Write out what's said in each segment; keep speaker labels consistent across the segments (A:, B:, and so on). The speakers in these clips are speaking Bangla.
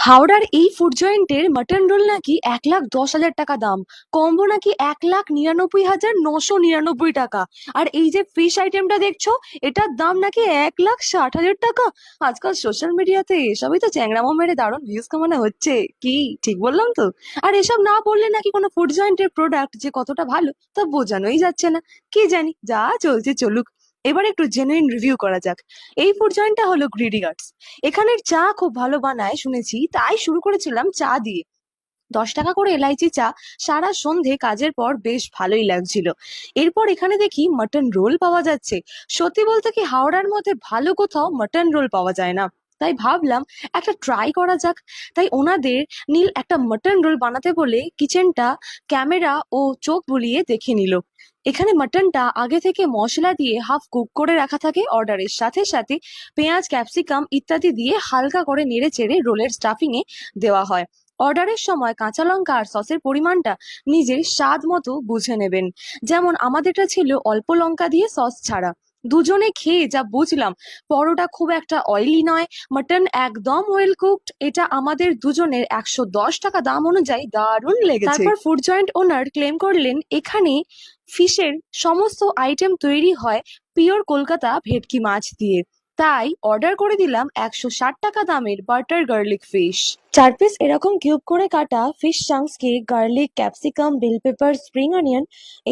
A: হাওড়ার এই ফুড জয়েন্টের মাটন রোল নাকি 1,10,000 টাকা দাম। কম্বো নাকি 1,99,999 টাকা। আর এই যে ফিশ আইটেমটা দেখছো, এটার দাম নাকি 1,60,000 টাকা। আজকাল সোশ্যাল মিডিয়াতে এসবই তো চ্যাংড়ামো মেরে দারুণ ভিউজ কামানো হচ্ছে। কি ঠিক বললাম তো? আর এসব না বললে নাকি কোনো ফুড জয়েন্টের প্রোডাক্ট যে কতটা ভালো তা বোঝানোই যাচ্ছে না। কি জানি, যা চলছে চলুক। এবার একটু জেনুইন রিভিউ করা যাক। এই ফুড জয়েন্টটা হলো গ্রিডি গার্ডস। এখানের চা খুব ভালো বানায় শুনেছি, তাই শুরু করেছিলাম চা দিয়ে। 10 টাকা করে এলাইচি চা। সারা সন্ধে কাজের পর বেশ ভালোই লাগছিল। এরপর এখানে দেখি মাটন রোল পাওয়া যাচ্ছে। সত্যি বলতে কি, হাওড়ার মধ্যে ভালো কোথাও মাটন রোল পাওয়া যায় না। তাই ভাবলাম একটা ট্রাই করা যাক। তাই ওনাদের নীল একটা মাটন রোল বানাতে বলে কিচেনটা ক্যামেরা ও চোখ বুলিয়ে দেখে নিল। এখানে মাটনটা আগে থেকে মশলা দিয়ে হাফ কুক করে রাখা থাকে। অর্ডারের সাথে সাথে পেঁয়াজ, ক্যাপসিকাম ইত্যাদি দিয়ে হালকা করে নেড়ে চেড়ে রোলের স্টাফিং এ দেওয়া হয়। অর্ডারের সময় কাঁচা লঙ্কা আর সসের পরিমাণটা নিজের স্বাদ মতো বুঝে নেবেন। যেমন আমাদেরটা ছিল অল্প লঙ্কা দিয়ে সস ছাড়া। দুজনে খেয়ে যা বুঝলাম, পরোটা খুব একটা অয়েলি নয়, মাটন একদম ওয়েল কুকড। এটা আমাদের দুজনের 110 টাকা দাম অনুযায়ী দারুণ লেগেছে। তারপর ফুড জয়েন্ট ওনার ক্লেম করলেন এখানে ফিশের সমস্ত আইটেম তৈরি হয় পিওর কলকাতা ভেটকি মাছ দিয়ে। তাই অর্ডার করে দিলাম 160 টাকা দামের বাটার গার্লিক ফিশ। 4 পিস এরকম কিউব করে কাটা ফিশ চাংসকে garlic, capsicum, bell pepper, spring onion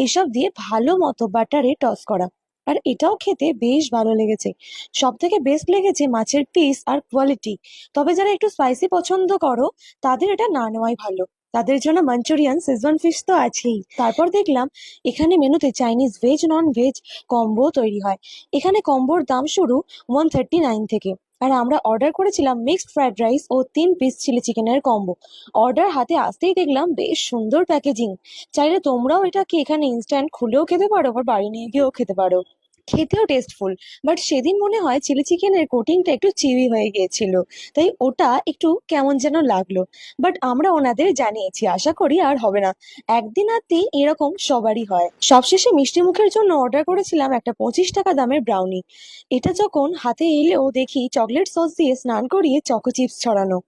A: এইসব দিয়ে ভালো মতো বাটারে টস করা। আর এটাও খেতে বেশ ভালো লেগেছে। সব থেকে বেস্ট লেগেছে মাছের পিস আর কোয়ালিটি। তবে যারা একটু স্পাইসি পছন্দ করো, তাদের এটা না নেওয়াই ভালো। তাদের জন্য মাঞ্চুরিয়ান, শেজওয়ান ফিশ তো আছেই। তারপর দেখলাম এখানে মেনুতে Chinese veg non veg combo তৈরি হয়। এখানে কম্বোর দাম শুরু 139 থেকে। আর আমরা অর্ডার করেছিলাম মিক্সড ফ্রাইড রাইস ও 3 পিস চিলি চিকেনের কম্বো। অর্ডার হাতে আসতেই দেখলাম বেশ সুন্দর প্যাকেজিং। চাইলে তোমরাও এটাকে এখানে ইনস্ট্যান্ট খুলেও খেতে পারো, আবার বাড়ি নিয়ে গিয়েও খেতে পারো। খেতেও টেস্টফুল। বাট সেদিন মনে হয় চিলি চিকেনের কোটিংটা একটু চিউই হয়ে গিয়েছিল, তাই ওটা একটু কেমন যেন লাগলো। বাট আমরা ওনাদের জানিয়েছি, আশা করি আর হবে না। একদিন আধদিন এরকম সবারই হয়। সবশেষে মিষ্টি মুখের জন্য অর্ডার করেছিলাম একটা 25 টাকা দামের ব্রাউনি। এটা যখন হাতে এলেও দেখি চকলেট সস দিয়ে স্নান করিয়ে চকো চিপস ছড়ানো।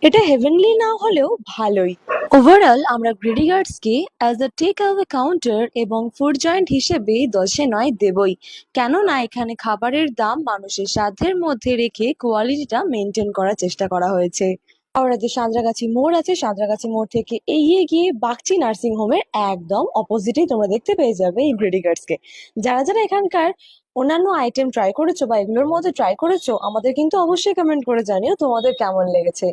A: এটা হেভেনলি না হলেও ভালোই। ওভারঅল আমরা গ্রিডি গার্ডসকে as a take away counter এবং ফুড জয়েন্ট হিসেবে 10-এ 9 দেবই। কেননা এখানে খাবারের দাম মানুষের সাধ্যের মধ্যে রেখে কোয়ালিটিটা মেনটেন করার চেষ্টা করা হয়েছে। হাওড়াতে সাঁতরাগাছি মোড় আছে। সাঁতরাগাছি মোড় থেকে এগিয়ে গিয়ে বাগচি নার্সিং হোমের একদম অপোজিটেই তোমরা দেখতে পেয়ে যাবে এই গ্রিডি গার্ডসকে। যারা যারা এখানকার অন্যান্য আইটেম ট্রাই করেছো বা এগুলোর মধ্যে ট্রাই করেছো, আমাদের কিন্তু অবশ্যই কমেন্ট করে জানিও তোমাদের কেমন লেগেছে।